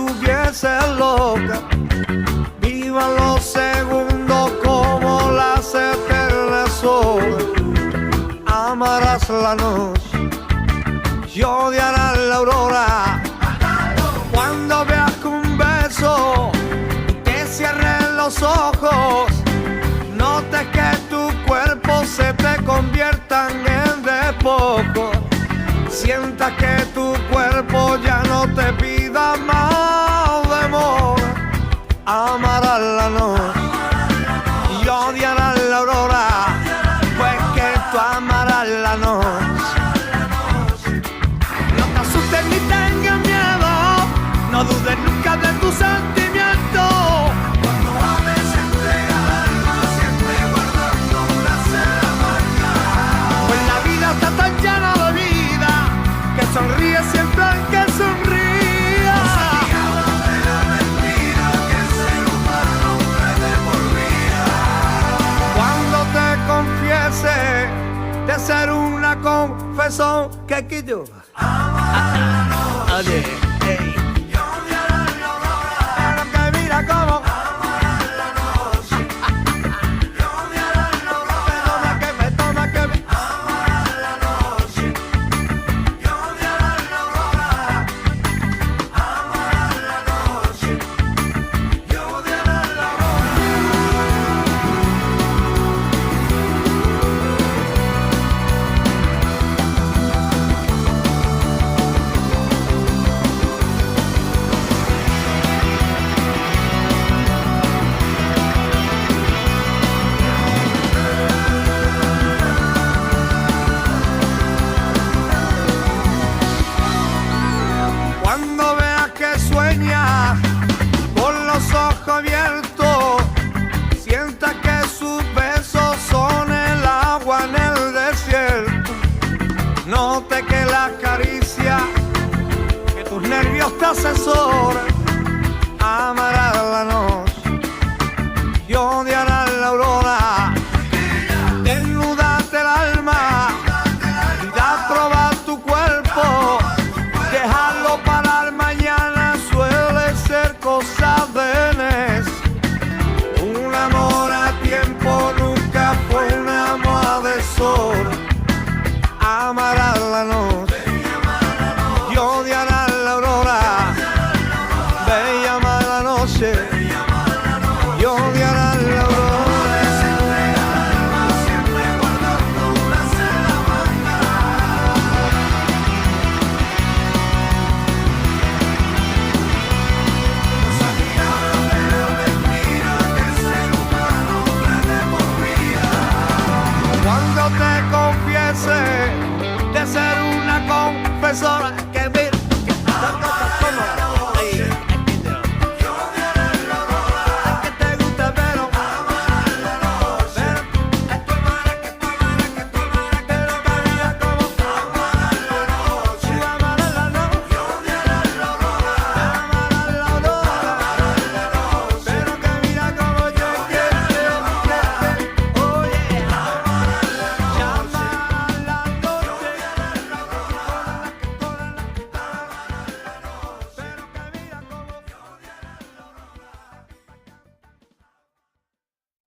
estuviese loca. Viva los segundos como las eternas horas. Amarás la noche y odiarás la aurora. Cuando veas que un beso te cierre los ojos, notes que tu cuerpo se te convierta en despojo. Sientas que tu cuerpo ya no te pida más de amor. Amarás la noche y odiarás la aurora, pues que tú amarás la noche. No te asustes ni tengas miedo, no dudes nunca de tus sentimientos. Cuando ames entrega el alma, siempre guardando una seda amarga. Pues la vida está tan llena de vida que sonríe siempre al que sonría. No se habla de la mentira que el ser humano puede por vida. Cuando te confiese de ser una confesión que quito. Oye, hey. Y odiarás la aurora. Pero que mira cómo amarás la noche. Y odiarás la aurora. Toma que me amarás la noche. Y odiarás la aurora. Amarás la noche. Y odiarás la Cuando veas que sueña con los ojos abiertos, sienta que sus besos son el agua en el desierto. Note que la caricia que tus nervios te asesoran